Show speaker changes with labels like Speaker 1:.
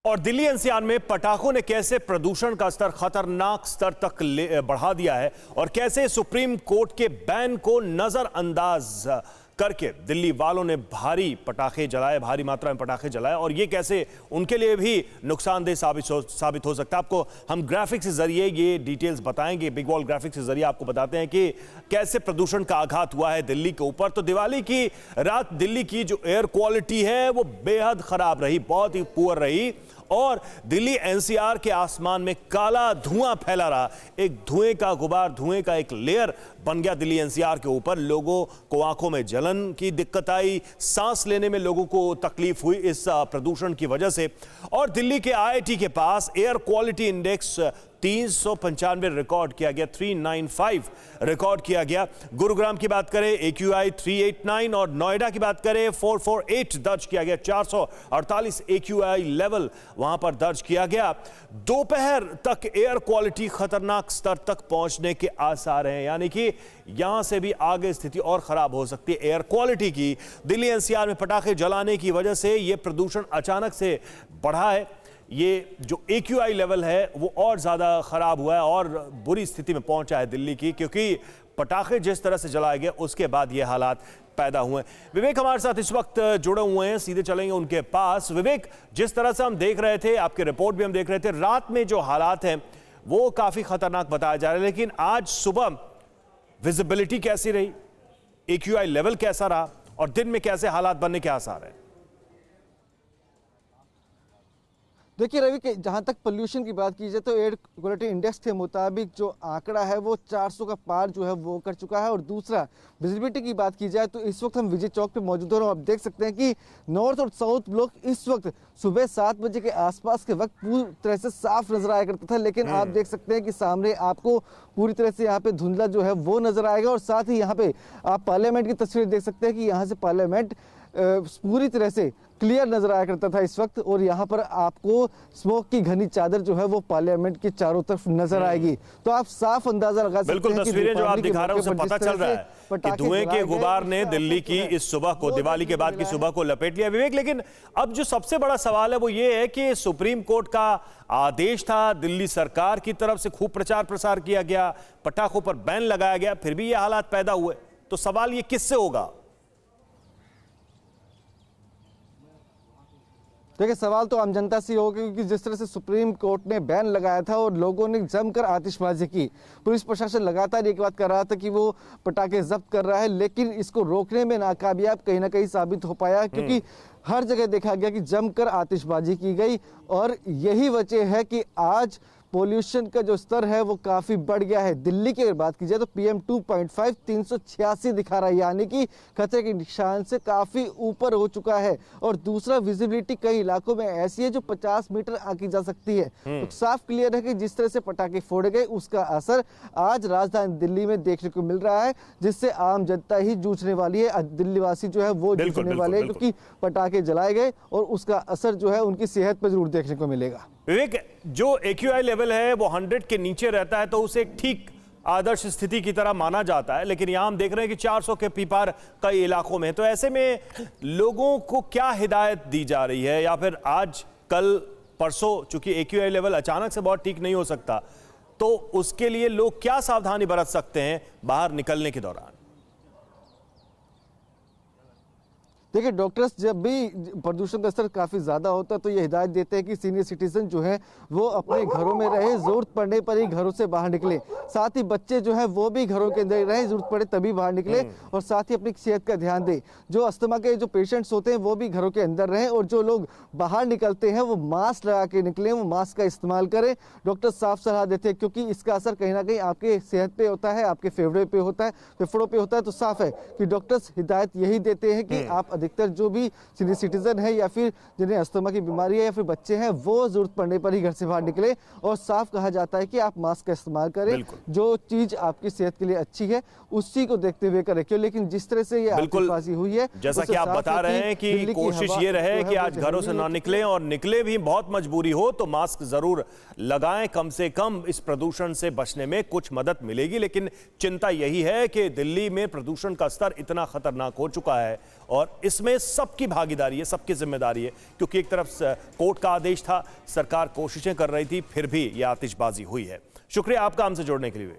Speaker 1: और दिल्ली एनसीआर में पटाखों ने कैसे प्रदूषण का स्तर खतरनाक स्तर तक बढ़ा दिया है और कैसे सुप्रीम कोर्ट के बैन को नजरअंदाज करके दिल्ली वालों ने भारी पटाखे जलाए, भारी मात्रा में पटाखे जलाए और ये कैसे उनके लिए भी नुकसानदेह साबित हो सकता है। आपको हम ग्राफिक्स के जरिए ये डिटेल्स बताएंगे। बिग वॉल ग्राफिक्स के जरिए आपको बताते हैं कि कैसे प्रदूषण का आघात हुआ है दिल्ली के ऊपर। तो दिवाली की रात दिल्ली की जो एयर क्वालिटी है वो बेहद खराब रही, बहुत ही पुअर रही और दिल्ली एनसीआर के आसमान में काला धुआं फैला रहा। एक धुएं का गुबार, धुएं का एक लेयर बन गया दिल्ली एनसीआर के ऊपर। लोगों को आंखों में जलन की दिक्कत आई, सांस लेने में लोगों को तकलीफ हुई इस प्रदूषण की वजह से। और दिल्ली के आईआईटी के पास एयर क्वालिटी इंडेक्स 395 रिकॉर्ड किया गया, 395 रिकॉर्ड किया गया। गुरुग्राम की बात करें AQI 389 और नोएडा की बात करें 448 दर्ज किया गया। 448 AQI लेवल वहां पर दर्ज किया गया। दोपहर तक एयर क्वालिटी खतरनाक स्तर तक पहुंचने के आसार हैं, यानी कि यहां से भी आगे स्थिति और खराब हो सकती है एयर क्वालिटी की। दिल्ली एनसीआर में पटाखे जलाने की वजह से यह प्रदूषण अचानक से बढ़ा है। ये जो AQI लेवल है वो और ज़्यादा ख़राब हुआ है और बुरी स्थिति में पहुंचा है दिल्ली की, क्योंकि पटाखे जिस तरह से जलाए गए उसके बाद ये हालात पैदा हुए। विवेक हमारे साथ इस वक्त जुड़े हुए हैं, सीधे चलेंगे उनके पास। विवेक, जिस तरह से हम देख रहे थे, आपके रिपोर्ट भी हम देख रहे थे, रात में जो हालात हैं वो काफ़ी ख़तरनाक बताया जा रहा है, लेकिन आज सुबह विजिबिलिटी कैसी रही, AQI लेवल कैसा रहा और दिन में कैसे हालात बनने के आसार हैं?
Speaker 2: देखिए रवि, के जहाँ तक पोल्यूशन की बात की जाए तो एयर क्वालिटी इंडेक्स के मुताबिक जो आंकड़ा है वो 400 का पार जो है वो कर चुका है। और दूसरा विजिबिलिटी की बात की जाए तो इस वक्त हम विजय चौक पे मौजूद हैं और आप देख सकते हैं कि नॉर्थ और साउथ ब्लॉक इस वक्त सुबह 7 बजे के आसपास के वक्त पूरी तरह से साफ नजर आया करता था, लेकिन आप देख सकते हैं कि सामने आपको पूरी तरह से यहाँ पे धुंधला जो है वो नजर आएगा। और साथ ही यहाँ पे आप पार्लियामेंट की तस्वीर देख सकते हैं कि यहाँ से पार्लियामेंट पूरी तरह से क्लियर नजर आया करता था इस वक्त। और यहाँ पर आपको स्मोक की घनी चादर जो है वो पार्लियामेंट के चारों तरफ नजर आएगी। तो आप साफ अंदाजा लगा सकते हैं।
Speaker 1: बिल्कुल, तस्वीरें जो आप दिखा रहे हैं उससे पता चल रहा है कि धुएं के गुबार ने दिल्ली की इस सुबह को, दिवाली के बाद की सुबह को लपेट लिया। विवेक, लेकिन अब जो सबसे बड़ा सवाल है वो ये है कि सुप्रीम कोर्ट का आदेश था, दिल्ली सरकार की तरफ से खूब प्रचार प्रसार किया गया, पटाखों पर बैन लगाया गया, फिर भी ये हालात पैदा हुए। तो सवाल ये किससे होगा?
Speaker 2: देखिए, सवाल तो आम जनता से होगा, क्योंकि जिस तरह से सुप्रीम कोर्ट ने बैन लगाया था और लोगों ने जमकर आतिशबाजी की, पुलिस प्रशासन लगातार एक बात कर रहा था कि वो पटाखे जब्त कर रहा है, लेकिन इसको रोकने में नाकामयाब कहीं ना कहीं साबित हो पाया, क्योंकि हर जगह देखा गया कि जमकर आतिशबाजी की गई। और यही वजह है कि आज पोल्यूशन का जो स्तर है वो काफ़ी बढ़ गया है। दिल्ली की अगर बात की जाए तो PM 2.5 386 दिखा रहा है, यानी कि खतरे के निशान से काफ़ी ऊपर हो चुका है। और दूसरा, विजिबिलिटी कई इलाकों में ऐसी है जो 50 मीटर आंकी जा सकती है। तो साफ क्लियर है कि जिस तरह से पटाखे फोड़े गए उसका असर आज राजधानी दिल्ली में देखने को मिल रहा है, जिससे आम जनता ही जूझने वाली है। दिल्ली वासी जो है वो जूझने वाले हैं, क्योंकि पटाखे जलाए गए और उसका असर जो है उनकी सेहत पर जरूर देखने को मिलेगा।
Speaker 1: विवेक, जो AQI लेवल है वो 100 के नीचे रहता है तो उसे एक ठीक आदर्श स्थिति की तरह माना जाता है, लेकिन यहां हम देख रहे हैं कि 400 के पीपार कई इलाकों में। तो ऐसे में लोगों को क्या हिदायत दी जा रही है, या फिर आज कल परसों, चूंकि AQI लेवल अचानक से बहुत ठीक नहीं हो सकता, तो उसके लिए लोग क्या सावधानी बरत सकते हैं बाहर निकलने के दौरान?
Speaker 2: देखिए, डॉक्टर्स जब भी प्रदूषण का स्तर काफ़ी ज़्यादा होता है तो ये हिदायत देते हैं कि सीनियर सिटीजन जो है वो अपने घरों में रहे, ज़रूरत पड़ने पर ही घरों से बाहर निकले। साथ ही बच्चे जो है वो भी घरों के अंदर रहे, ज़रूरत पड़े तभी बाहर निकले। और साथ ही अपनी सेहत का ध्यान दें। जो अस्थमा के जो पेशेंट्स होते हैं वो भी घरों के अंदर रहें, और जो लोग बाहर निकलते हैं वो मास्क लगा के निकलें, वो मास्क का इस्तेमाल करें। डॉक्टर साफ सलाह देते हैं, क्योंकि इसका असर कहीं ना कहीं आपके सेहत पे होता है, आपके फेफड़े पे होता है, फेफड़ों पे होता है। तो साफ है कि डॉक्टर्स हिदायत यही देते हैं कि आप अधिकतर जो भी सीनियर सिटीजन है या फिर जिन्हें अस्थमा की बीमारी है या फिर बच्चे हैं, वो जरूरत पड़ने पर ही घर से बाहर निकले। और साफ कहा जाता है कि आप मास्क का इस्तेमाल करें, जो चीज आपकी सेहत के लिए अच्छी है उसी को देखते हुए करें। क्यों, लेकिन जिस तरह से ये आतिशबाजी हुई है,
Speaker 1: जैसा कि आप बता रहे हैं कि कोशिश ये रहे कि आज घरों से ना निकलें, और निकले भी बहुत मजबूरी हो तो मास्क जरूर लगाएं। कम से कम इस प्रदूषण से बचने में कुछ मदद मिलेगी। लेकिन चिंता यही है कि दिल्ली में प्रदूषण का स्तर इतना खतरनाक हो चुका है और इसमें सबकी भागीदारी है, सबकी जिम्मेदारी है, क्योंकि एक तरफ कोर्ट का आदेश था, सरकार कोशिशें कर रही थी, फिर भी यह आतिशबाजी हुई है। शुक्रिया आपका हमसे जुड़ने के लिए।